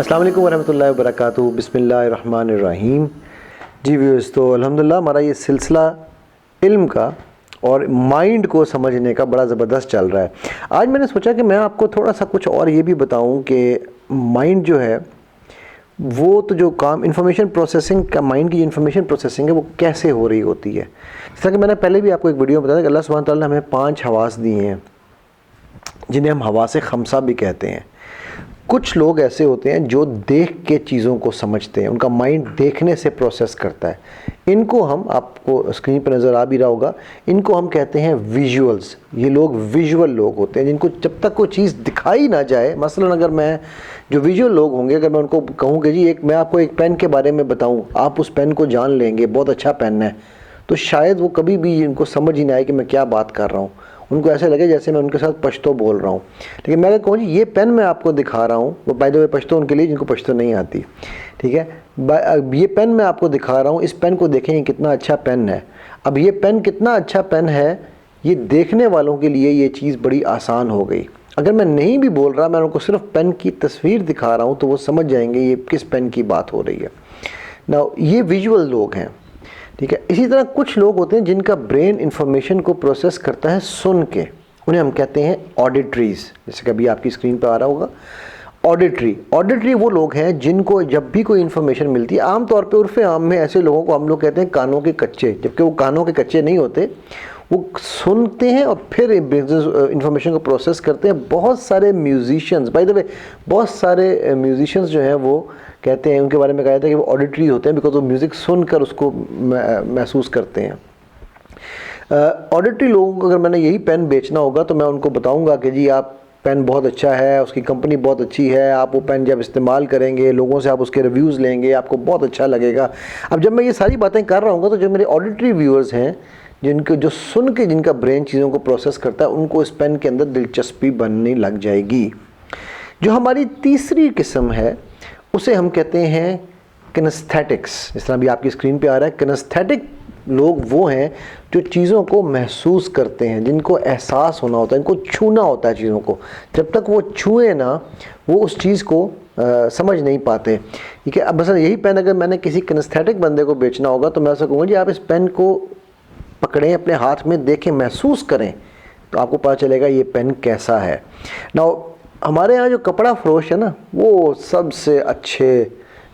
अस्सलाम वालेकुम वरहमतुल्लाहि वबरकातुहू। बिस्मिल्लाहिर्रहमानिर्रहीम। जी व्यूअर्स, तो अल्हम्दुलिल्लाह हमारा ये सिलसिला इल्म का और माइंड को समझने का बड़ा ज़बरदस्त चल रहा है। आज मैंने सोचा कि मैं आपको थोड़ा सा कुछ और ये भी बताऊं कि माइंड जो है वो तो जो काम इंफॉर्मेशन प्रोसेसिंग का, माइंड की इंफॉर्मेशन प्रोसेसिंग है वो कैसे हो रही होती है। जैसा कि मैंने पहले भी आपको एक वीडियो में बताया कि अल्लाह सुब्हानहू तआला ने हमें 5 हवास दिए हैं जिन्हें हम हवास खमसा भी कहते हैं। कुछ लोग ऐसे होते हैं जो देख के चीज़ों को समझते हैं, उनका माइंड देखने से प्रोसेस करता है। इनको हम, आपको स्क्रीन पर नज़र आ भी रहा होगा, इनको हम कहते हैं विजुअल्स। ये लोग विजुअल लोग होते हैं जिनको जब तक कोई चीज़ दिखाई ना जाए, मसलन अगर मैं, जो विजुअल लोग होंगे, अगर मैं उनको कहूँ कि जी मैं आपको एक पेन के बारे में बताऊँ, आप उस पेन को जान लेंगे, बहुत अच्छा पेन है, तो शायद वो कभी भी इनको समझ ही ना आए कि मैं क्या बात कर रहा हूँ। उनको ऐसे लगे जैसे मैं उनके साथ पश्तो बोल रहा हूँ। लेकिन मैं अगर कहूँ जी ये पेन मैं आपको दिखा रहा हूँ, वो बाय द वे पश्तो उनके लिए जिनको पश्तो नहीं आती, ठीक है। ये पेन मैं आपको दिखा रहा हूँ, इस पेन को देखें ये कितना अच्छा पेन है। अब ये पेन कितना अच्छा पेन है, ये देखने वालों के लिए ये चीज़ बड़ी आसान हो गई। अगर मैं नहीं भी बोल रहा, मैं उनको सिर्फ पेन की तस्वीर दिखा रहा हूँ, तो वो समझ जाएंगे ये किस पेन की बात हो रही है ना। ये विजुअल लोग हैं, ठीक है। इसी तरह कुछ लोग होते हैं जिनका ब्रेन इंफॉर्मेशन को प्रोसेस करता है सुन के, उन्हें हम कहते हैं ऑडिटरीज। जैसे कि अभी आपकी स्क्रीन पर आ रहा होगा ऑडिटरी वो लोग हैं जिनको जब भी कोई इन्फॉर्मेशन मिलती है, आमतौर पे उर्फ़े आम में ऐसे लोगों को हम लोग कहते हैं कानों के कच्चे, जबकि वो कानों के कच्चे नहीं होते, वो सुनते हैं और फिर इंफॉर्मेशन को प्रोसेस करते हैं। बहुत सारे म्यूजिशियंस, बाय द वे बहुत सारे म्यूजिशियंस जो हैं वो कहते हैं, उनके बारे में कहा जाता है कि वो ऑडिटरी होते हैं, बिकॉज वो म्यूज़िक सुनकर उसको महसूस करते हैं। ऑडिटरी लोगों को अगर मैंने यही पेन बेचना होगा तो मैं उनको बताऊंगा कि जी आप पेन बहुत अच्छा है, उसकी कंपनी बहुत अच्छी है, आप वो पेन जब इस्तेमाल करेंगे, लोगों से आप उसके रिव्यूज़ लेंगे, आपको बहुत अच्छा लगेगा। अब जब मैं ये सारी बातें कर रहा हूँ तो जो मेरे ऑडिटरी व्यूअर्स हैं, जिनको जो सुन के जिनका ब्रेन चीज़ों को प्रोसेस करता है, उनको इस पेन के अंदर दिलचस्पी बनने लग जाएगी। जो हमारी तीसरी किस्म है उसे हम कहते हैं किनेस्थेटिक्स। जिस तरह भी आपकी स्क्रीन पे आ रहा है, किनेस्थेटिक लोग वो हैं जो चीज़ों को महसूस करते हैं, जिनको एहसास होना होता है, इनको छूना होता है चीज़ों को। जब तक वो छुए ना, वो उस चीज़ को समझ नहीं पाते, ठीक है। अब बस यही पेन अगर मैंने किसी किनेस्थेटिक बंदे को बेचना होगा तो मैं ऐसा कहूँगा जी आप इस पेन को पकड़ें, अपने हाथ में देखें, महसूस करें, तो आपको पता चलेगा ये पेन कैसा है ना। हमारे यहाँ जो कपड़ा फरोश है ना, वो सबसे अच्छे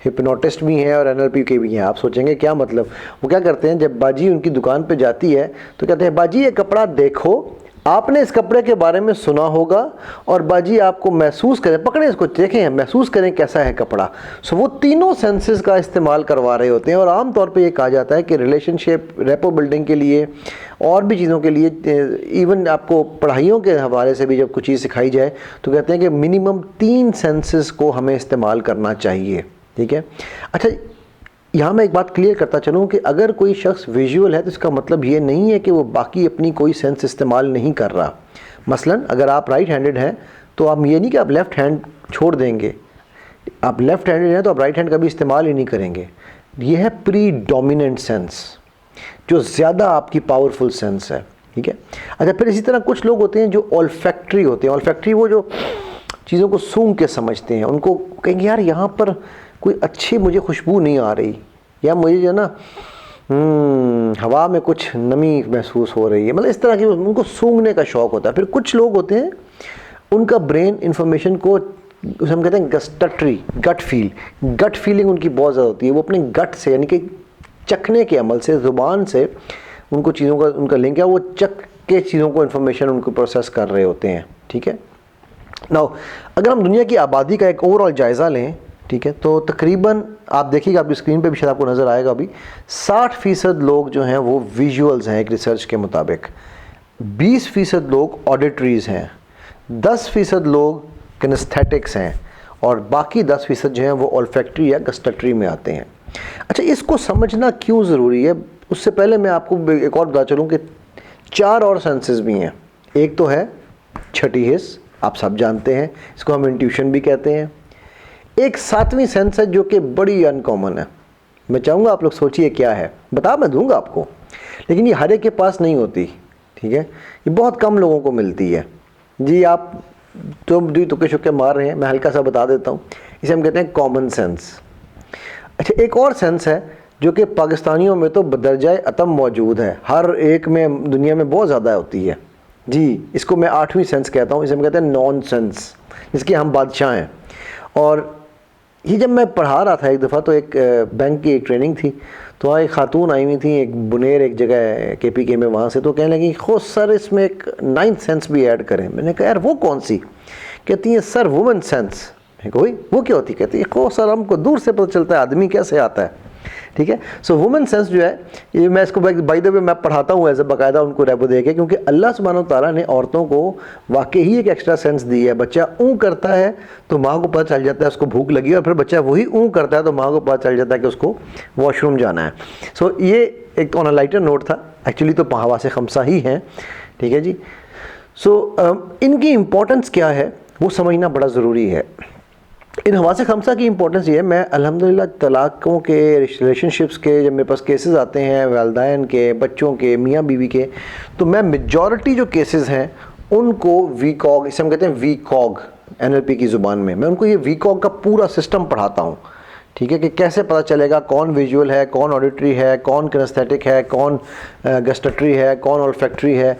हिप्नोटिस्ट भी हैं और एनएलपी के भी हैं। आप सोचेंगे क्या मतलब, वो क्या करते हैं, जब बाजी उनकी दुकान पे जाती है तो कहते हैं बाजी ये कपड़ा देखो, आपने इस कपड़े के बारे में सुना होगा और बाजी आपको महसूस करें, पकड़ें इसको, देखें, महसूस करें कैसा है कपड़ा। सो वो तीनों सेंसेस का इस्तेमाल करवा रहे होते हैं। और आमतौर पे ये कहा जाता है कि रिलेशनशिप, रेपो बिल्डिंग के लिए और भी चीज़ों के लिए, इवन आपको पढ़ाइयों के हवाले से भी जब कुछ चीज़ सिखाई जाए तो कहते हैं कि मिनिमम 3 सेंसेस को हमें इस्तेमाल करना चाहिए, ठीक है। अच्छा, यहाँ मैं एक बात क्लियर करता चलूँ कि अगर कोई शख्स विजुअल है तो इसका मतलब ये नहीं है कि वो बाकी अपनी कोई सेंस इस्तेमाल नहीं कर रहा। मसलन अगर आप राइट हैंडेड हैं तो आप ये नहीं कि आप लेफ़्ट हैंड छोड़ देंगे, आप लेफ़्ट हैंडेड हैं तो आप राइट हैंड का भी इस्तेमाल ही नहीं करेंगे। ये है प्रीडोमिनेंट सेंस, जो ज़्यादा आपकी पावरफुल सेंस है, ठीक है। अच्छा, फिर इसी तरह कुछ लोग होते हैं जो ऑल्फैक्टरी होते हैं। ऑल्फैक्टरी वो जो चीज़ों को सूंघ के समझते हैं, उनको कहेंगे यार यहाँ पर कोई अच्छी मुझे खुशबू नहीं आ रही, या मुझे जो है ना हवा में कुछ नमी महसूस हो रही है, मतलब इस तरह की उनको सूंघने का शौक़ होता है। फिर कुछ लोग होते हैं उनका ब्रेन इंफॉर्मेशन को, उसे हम कहते हैं गस्टटरी, गट फीलिंग उनकी बहुत ज़्यादा होती है। वो अपने गट से, यानी कि चखने के अमल से, ज़ुबान से उनको चीज़ों का उनका लिंक है, वो चख के चीज़ों को इन्फॉर्मेशन उनको प्रोसेस कर रहे होते हैं, ठीक है। नाउ अगर हम दुनिया की आबादी का एक ओवरऑल जायज़ा लें, ठीक है, तो तकरीबन आप देखिएगा, आपकी स्क्रीन पे भी शायद आपको नज़र आएगा अभी, 60% लोग जो हैं वो विजुअल्स हैं एक रिसर्च के मुताबिक, 20% लोग ऑडिटरीज़ हैं, 10% लोग किनेस्थेटिक्स हैं और बाकी 10% जो हैं वो ऑल्फैक्टरी या गस्टटरी में आते हैं। अच्छा, इसको समझना क्यों ज़रूरी है, उससे पहले मैं आपको एक और बता चलूँ कि 4 और सेंसेस भी हैं। एक तो है छठी हिस्स, आप सब जानते हैं, इसको हम इंट्यूशन भी कहते हैं। एक 7वीं सेंस है जो कि बड़ी अनकॉमन है, मैं चाहूँगा आप लोग सोचिए क्या है, बता मैं दूंगा आपको, लेकिन ये हर एक के पास नहीं होती, ठीक है, ये बहुत कम लोगों को मिलती है। जी आप तो तुक्के शुक्के मार रहे हैं, मैं हल्का सा बता देता हूँ। इसे हम कहते हैं कॉमन सेंस। अच्छा, एक और सेंस है जो कि पाकिस्तानियों में तो बदरजाए अतम मौजूद है, हर एक में दुनिया में बहुत ज़्यादा होती है जी। इसको मैं 8वीं सेंस कहता हूँ, इसे हम कहते हैं नॉन सेंस, जिसके हम बादशाह हैं। और ये जब मैं पढ़ा रहा था एक दफ़ा, तो एक बैंक की एक ट्रेनिंग थी, तो वहाँ एक खातून आई हुई थी, एक बुनेर एक जगह KPK में, वहाँ से, तो कहने लगी खो सर इसमें एक 9th सेंस भी ऐड करें। मैंने कहा यार वो कौन सी? कहती है सर वुमेन सेंस। कोई वो क्या होती? कहती है खो सर हमको दूर से पता चलता है आदमी कैसे आता है। ठीक है, सो वुमेन सेंस जो है, ये मैं इसको बाय द वे मैं पढ़ाता हूँ ऐसे बाकायदा उनको रेपो दे के, क्योंकि अल्लाह सुब्हानहू ताला ने औरतों को वाकई ही एक एक्स्ट्रा सेंस दी है। बच्चा ऊँ करता है तो माँ को पता चल जाता है उसको भूख लगी, और फिर बच्चा वही ऊँ करता है तो माँ को पता चल जाता है कि उसको वॉशरूम जाना है। सो ये एक ऑन अ लाइटर नोट था, एक्चुअली तो हवासे खमसा ही हैं। ठीक है जी। सो इनकी इम्पोर्टेंस क्या है वो समझना बड़ा ज़रूरी है। इन हवासे खमसा की इंपॉर्टेंस ये है, मैं अल्हम्दुलिल्लाह तलाक़ों के, रिलेशनशिप्स के जब मेरे पास केसेस आते हैं, वालिदैन के, बच्चों के, मियाँ बीवी के, तो मैं मेजॉरिटी जो केसेस हैं उनको वीकॉग, इसे हम कहते हैं वीकॉग NLP की ज़ुबान में, मैं उनको ये वीकॉग का पूरा सिस्टम पढ़ाता हूँ। ठीक है, कि कैसे पता चलेगा कौन विजुअल है, कौन ऑडिटरी है, कौन किनेस्थेटिक है, कौन गस्टेटरी है, कौन ऑल्फैक्टरी है,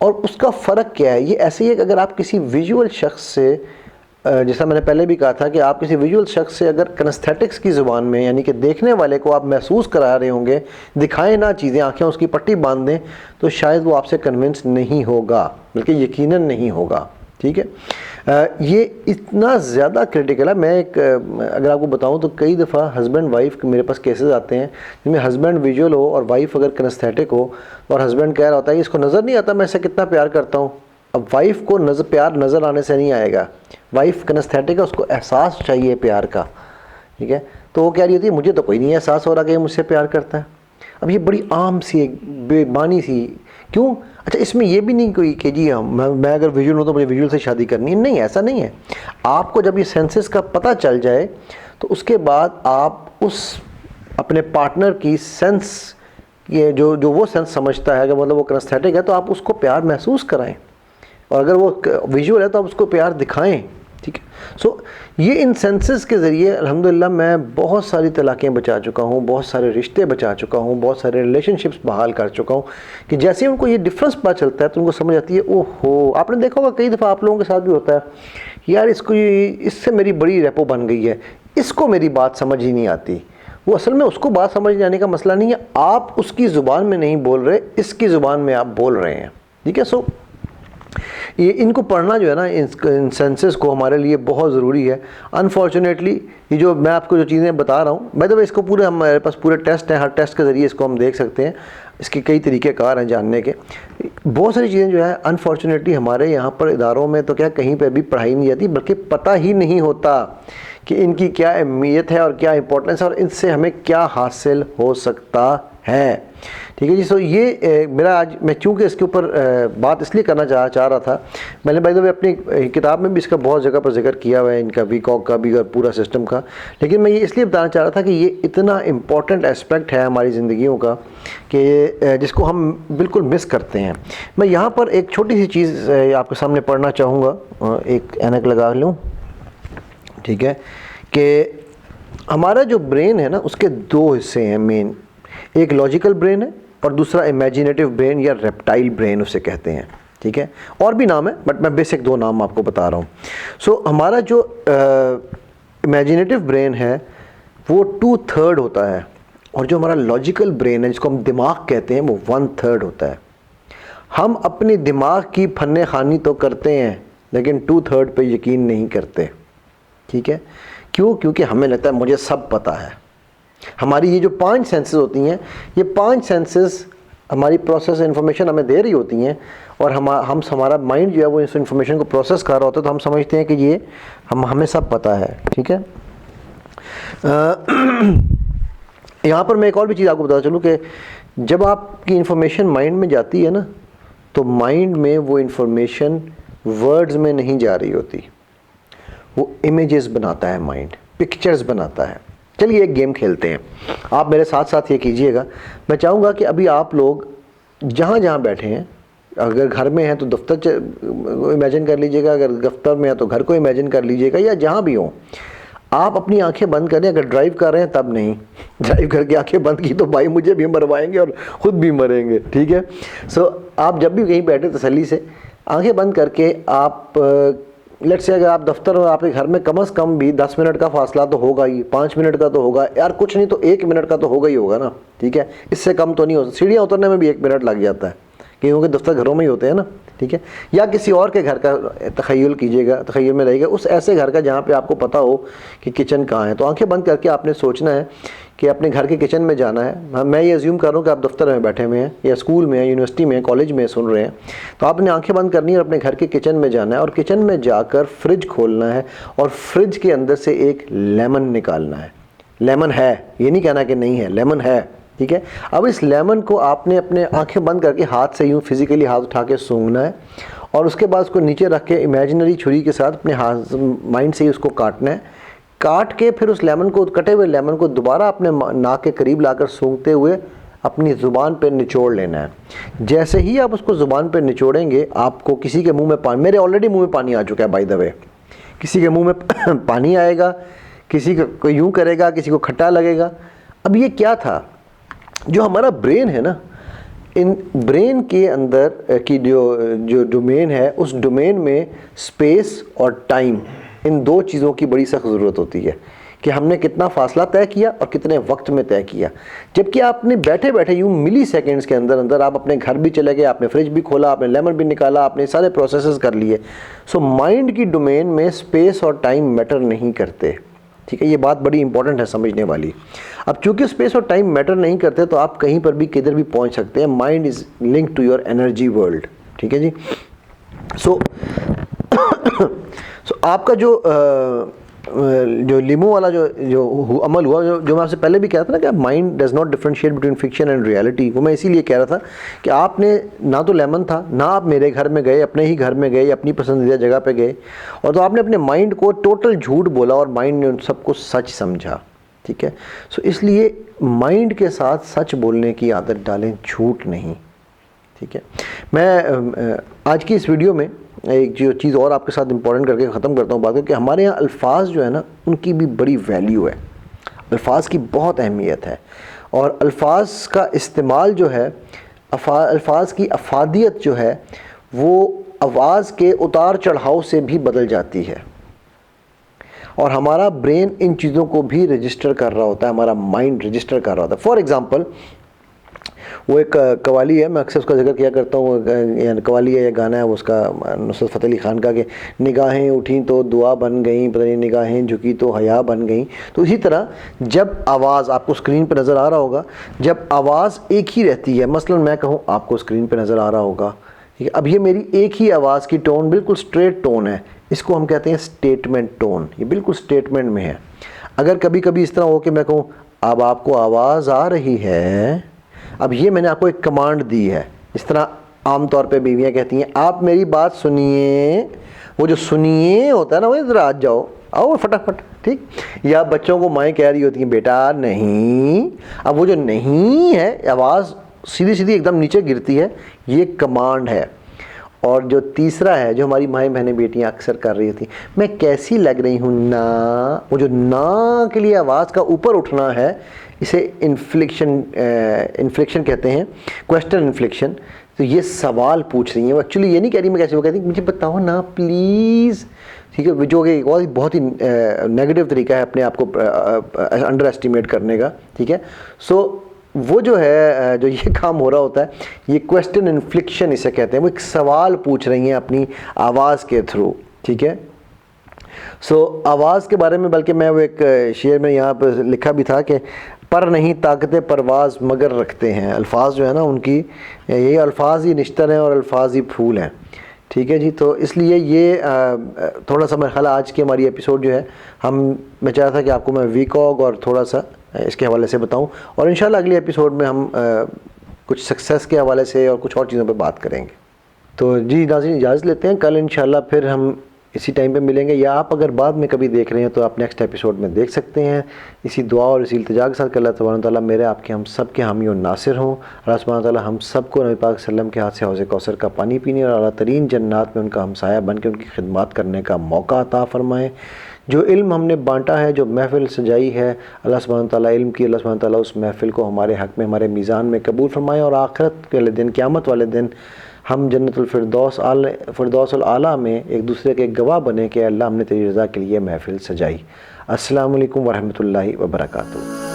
और उसका फ़र्क क्या है। ये ऐसे ही है कि अगर आप किसी विजुअल शख्स से, जैसा मैंने पहले भी कहा था कि आप किसी विजुअल शख्स से अगर किनेस्थेटिक्स की ज़ुबान में, यानी कि देखने वाले को आप महसूस करा रहे होंगे, दिखाएं ना चीज़ें, आंखें उसकी पट्टी बांध दें, तो शायद वो आपसे कन्विंस नहीं होगा, बल्कि यकीनन नहीं होगा। ठीक है, ये इतना ज़्यादा क्रिटिकल है। मैं एक अगर आपको बताऊं तो कई दफ़ा हस्बैंड वाइफ मेरे पास केसेस आते हैं जिनमें हस्बैंड विजुअल हो और वाइफ अगर किनेस्थेटिक हो, और हस्बैंड कह रहा होता है कि इसको नज़र नहीं आता मैं इससे कितना प्यार करता हूँ। अब वाइफ को प्यार नज़र आने से नहीं आएगा, वाइफ किनेस्थेटिक है, उसको एहसास चाहिए प्यार का। ठीक है, तो वो कह रही होती है मुझे तो कोई नहीं एहसास हो रहा कि मुझसे प्यार करता है। अब ये बड़ी आम सी बेमानी सी क्यों? अच्छा, इसमें ये भी नहीं कोई कि जी मैं अगर विजुअल हूँ तो मुझे विजुअल से शादी करनी है, नहीं, ऐसा नहीं है। आपको जब ये सेंसेस का पता चल जाए तो उसके बाद आप उस अपने पार्टनर की सेंस, ये जो वो सेंस समझता है, अगर मतलब वो किनेस्थेटिक है तो आप उसको प्यार महसूस कराएं, और अगर वो विजुअल है तो आप उसको प्यार दिखाएं। ठीक है, सो ये इन सेंसेस के ज़रिए अल्हम्दुलिल्लाह मैं बहुत सारी तलाक़ें बचा चुका हूँ, बहुत सारे रिश्ते बचा चुका हूँ, बहुत सारे रिलेशनशिप्स बहाल कर चुका हूँ, कि जैसे उनको ये डिफरेंस पता चलता है तो उनको समझ आती है ओहो। आपने देखा होगा कई दफ़ा आप लोगों के साथ भी होता है, यार इससे मेरी बड़ी रेपो बन गई है, इसको मेरी बात समझ ही नहीं आती। वो असल में उसको बात समझ जाने का मसला नहीं है, आप उसकी ज़ुबान में नहीं बोल रहे, इसकी ज़ुबान में आप बोल रहे हैं। ठीक है, सो ये इनको पढ़ना जो है ना, इन सेंसेस को हमारे लिए बहुत ज़रूरी है। अनफॉर्चुनेटली ये जो मैं आपको जो चीज़ें बता रहा हूँ, बाय द वे इसको पूरे हमारे पास पूरे टेस्ट हैं, हर टेस्ट के ज़रिए इसको हम देख सकते हैं, इसके कई तरीके कार हैं जानने के। बहुत सारी चीज़ें जो है अनफॉर्चुनेटली हमारे यहाँ पर इदारों में तो क्या कहीं पर भी पढ़ाई नहीं जाती, बल्कि पता ही नहीं होता कि इनकी क्या अहमियत है और क्या इंपॉर्टेंस है और इनसे हमें क्या हासिल हो सकता है। ठीक है जी। सो ये मेरा आज मैं चूँकि इसके ऊपर बात इसलिए करना चाह रहा था, मैंने बाय द वे अपनी किताब में भी इसका बहुत जगह पर जिक्र किया हुआ है, इनका वीकॉग का भी और पूरा सिस्टम का, लेकिन मैं ये इसलिए बताना चाह रहा था कि ये इतना इम्पॉर्टेंट एस्पेक्ट है हमारी ज़िंदगियों का कि जिसको हम बिल्कुल मिस करते हैं। मैं यहाँ पर एक छोटी सी चीज़ आपके सामने पढ़ना चाहूँगा, एक ऐनक लगा लूँ। ठीक है, कि हमारा जो ब्रेन है ना उसके दो हिस्से हैं मेन, एक लॉजिकल ब्रेन है और दूसरा इमेजिनेटिव ब्रेन या रेप्टाइल ब्रेन उसे कहते हैं। ठीक है, और भी नाम है बट मैं बेसिक दो नाम आपको बता रहा हूँ। सो हमारा जो इमेजिनेटिव ब्रेन है वो 2/3 होता है, और जो हमारा लॉजिकल ब्रेन है जिसको हम दिमाग कहते हैं वो 1/3 होता है। हम अपने दिमाग की फन्ने खानी तो करते हैं लेकिन 2/3 पे यकीन नहीं करते। ठीक है, क्यों? क्योंकि हमें लगता है मुझे सब पता है। हमारी ये जो 5 सेंसेस होती हैं, ये 5 सेंसेस हमारी प्रोसेस इन्फॉर्मेशन हमें दे रही होती हैं, और हमारा माइंड जो है वो इस इन्फॉर्मेशन को प्रोसेस कर रहा होता है, तो हम समझते हैं कि ये हमें सब पता है। ठीक है, यहाँ पर मैं एक और भी चीज़ आपको बता चलूँ कि जब आपकी इन्फॉर्मेशन माइंड में जाती है ना, तो माइंड में वो इन्फॉर्मेशन वर्ड्स में नहीं जा रही होती, वो इमेजेस बनाता है माइंड, पिक्चर्स बनाता है। चलिए एक गेम खेलते हैं, आप मेरे साथ साथ ये कीजिएगा। मैं चाहूँगा कि अभी आप लोग जहाँ जहाँ बैठे हैं अगर घर में है तो दफ्तर इमेजिन कर लीजिएगा, अगर दफ्तर में है तो घर को इमेजिन कर लीजिएगा, या जहाँ भी हो आप अपनी आंखें बंद करें। अगर ड्राइव कर रहे हैं तब नहीं, ड्राइव करके आंखें बंद की तो भाई मुझे भी मरवाएंगे और ख़ुद भी मरेंगे, ठीक है। सो आप जब भी कहीं बैठे तसल्ली से आंखें बंद करके आप लेट्स से अगर आप दफ्तर और आपके घर में कम से कम भी 10 मिनट का फासला तो होगा ही, 5 मिनट का तो होगा यार, कुछ नहीं तो 1 मिनट का तो होगा ही होगा ना, ठीक है। इससे कम तो नहीं हो, सीढ़ियाँ उतरने में भी 1 मिनट लग जाता है, क्योंकि दफ्तर घरों में ही होते हैं ना, ठीक है। या किसी और के घर का तख़य्युल कीजिएगा, तख़य्युल में रहिएगा उस ऐसे घर का जहाँ पे आपको पता हो कि किचन कहाँ है। तो आंखें बंद करके आपने सोचना है कि अपने घर के किचन में जाना है। मैं ये अज्यूम कर रहा हूँ कि आप दफ्तर में बैठे हुए हैं या स्कूल में, यूनिवर्सिटी में, कॉलेज में सुन रहे हैं, तो आपने आंखें बंद करनी है और अपने घर के किचन में जाना है और किचन में जाकर फ्रिज खोलना है और फ्रिज के अंदर से एक लेमन निकालना है। लेमन है, ये नहीं कहना कि नहीं है, लेमन है, ठीक है। अब इस लेमन को आपने अपने आंखें बंद करके हाथ से यूँ फिजिकली हाथ उठा के सूंघना है और उसके बाद उसको नीचे रख के इमेजिनरी छुरी के साथ अपने हाथ माइंड से ही उसको काटना है। काट के फिर उस लेमन को, कटे हुए लेमन को दोबारा अपने नाक के करीब लाकर सूंघते हुए अपनी ज़ुबान पे निचोड़ लेना है। जैसे ही आप उसको ज़ुबान पे निचोड़ेंगे आपको किसी के मुंह में पानी, मेरे ऑलरेडी मुंह में पानी आ चुका है बाय द वे, किसी के मुंह में पानी आएगा, किसी को यूँ करेगा, किसी को खट्टा लगेगा। अब ये क्या था, जो हमारा ब्रेन है ना, इन ब्रेन के अंदर की जो डोमेन है, उस डोमेन में स्पेस और टाइम, इन दो चीज़ों की बड़ी सख्त ज़रूरत होती है कि हमने कितना फ़ासला तय किया और कितने वक्त में तय किया। जबकि आपने बैठे बैठे यूँ मिली सेकेंड्स के अंदर अंदर आप अपने घर भी चले गए, आपने फ्रिज भी खोला, आपने लेमन भी निकाला, आपने सारे प्रोसेसेस कर लिए। सो माइंड की डोमेन में स्पेस और टाइम मैटर नहीं करते, ठीक है। ये बात बड़ी इंपॉर्टेंट है समझने वाली। अब चूंकि स्पेस और टाइम मैटर नहीं करते तो आप कहीं पर भी किधर भी पहुंच सकते हैं। Mind is link to your energy world, ठीक है जी। सो आपका जो लिमो वाला जो अमल हुआ, जो मैं आपसे पहले भी कह रहा था ना कि mind does not differentiate between fiction and reality, वो मैं इसीलिए कह रहा था कि आपने ना तो लेमन था, ना आप मेरे घर में गए, अपने ही घर में गए, अपनी पसंदीदा जगह पे गए, और तो आपने अपने माइंड को टोटल झूठ बोला और माइंड ने उन सबको सच समझा, ठीक है। सो इसलिए माइंड के साथ सच बोलने की आदत डालें, झूठ नहीं, ठीक है। मैं आज की इस वीडियो में एक जो चीज़ और आपके साथ इंपॉर्टेंट करके ख़त्म करता हूँ बात को, कि हमारे यहाँ अल्फाज जो है ना उनकी भी बड़ी वैल्यू है, अल्फाज की बहुत अहमियत है, और अल्फाज का इस्तेमाल जो है, अल्फाज की अफादियत जो है वो आवाज़ के उतार चढ़ाव से भी बदल जाती है, और हमारा ब्रेन इन चीज़ों को भी रजिस्टर कर रहा होता है, हमारा माइंड रजिस्टर कर रहा होता है। फॉर एग्ज़ाम्पल वो एक कवाली है, मैं अक्सर उसका जिक्र किया करता हूँ, कवाली है या गाना है, वो उसका नुसरत फ़तेह अली ख़ान का, कि निगाहें उठी तो दुआ बन गई, पता नहीं निगाहें झुकी तो हया बन गई। तो इसी तरह जब आवाज़ आपको स्क्रीन पर नज़र आ रहा होगा, जब आवाज़ एक ही रहती है, मसलन मैं कहूँ आपको स्क्रीन पर नज़र आ रहा होगा, ठीक है, अब ये मेरी एक ही आवाज़ की टोन बिल्कुल स्ट्रेट टोन है, इसको हम कहते हैं स्टेटमेंट टोन, ये बिल्कुल स्टेटमेंट में है। अगर कभी कभी इस तरह हो कि मैं कहूँ अब आपको आवाज़ आ रही है, अब ये मैंने आपको एक कमांड दी है। इस तरह आम तौर पे बीवियाँ कहती हैं आप मेरी बात सुनिए, वो जो सुनिए होता है ना, वो इधर आ जाओ, आओ फटाफट, ठीक। या बच्चों को माएँ कह रही होती हैं बेटा नहीं, अब वो जो नहीं है आवाज़ सीधी सीधी एकदम नीचे गिरती है, ये कमांड है। और जो तीसरा है जो हमारी माएँ बहनें बेटियाँ अक्सर कर रही होती, मैं कैसी लग रही हूँ ना, वो जो ना के लिए आवाज़ का ऊपर उठना है, इसे इन्फ्लेक्शन कहते हैं, क्वेश्चन इन्फ्लेक्शन। तो ये सवाल पूछ रही हैं, वो एक्चुअली ये नहीं कह रही मैं कैसे, वो कहती मुझे बताओ ना प्लीज़, ठीक है, जो कि बहुत ही नेगेटिव तरीका है अपने आप को अंडर एस्टिमेट करने का, ठीक है। सो वो जो है, जो ये काम हो रहा होता है, ये क्वेश्चन इन्फ्लिक्शन इसे कहते हैं, वो एक सवाल पूछ रही हैं अपनी आवाज़ के थ्रू, ठीक है। सो आवाज़ के बारे में बल्कि मैं वो एक शेर में यहाँ पर लिखा भी था कि पर नहीं ताकते परवाज़ मगर रखते हैं। अल्फाज जो है ना उनकी, ये अल्फाज ही निश्तर हैं और अल्फाज ही फूल हैं, ठीक है जी। तो इसलिए ये थोड़ा सा मेरा ख्याल आज की हमारी एपिसोड जो है, मैं चाह रहा था कि आपको मैं वीकॉग और थोड़ा सा इसके हवाले से बताऊं, और इंशाल्लाह अगले एपिसोड में हम कुछ सक्सेस के हवाले से और कुछ और चीज़ों पे बात करेंगे। तो जी नाज़रीन इजाज़त लेते हैं, कल इंशाल्लाह फिर हम इसी टाइम पे मिलेंगे, या आप अगर बाद में कभी देख रहे हैं तो आप नेक्स्ट एपिसोड में देख सकते हैं। इसी दुआ और इसी इल्तिजा के साथ कि अल्लाह तबारक व तआला मेरे आपके हम सब के हामी और नासिर हों। अल्लाह सुब्हानहू व तआला हम सब को नबी पाक सल्लल्लाहु अलैहि वसल्लम के हाथ से हौज़ कौसर का पानी पीने और आला तरीन जन्नात में उनका हमसाया बन के उनकी खिदमत करने का मौका अता फ़रमाएँ। जो इल्म हमने बांटा है, जो महफ़िल सजाई है, अल्लाह सुब्हानहू व तआला इल्म की, अल्लाह सुब्हानहू व तआला उस महफ़िल को हमारे हक़ में, हमारे मीज़ान में कबूल फ़रमाएँ और आखिरत वाले दिन, क़यामत वाले दिन हम जन्नतुल फ़िरदौस आला में एक दूसरे के गवाह बने कि अल्लाह हमने तेरी रज़ा के लिए महफ़िल सजाई। अस्सलामु अलैकुम वरहमतुल्लाहि वबरकातुहू।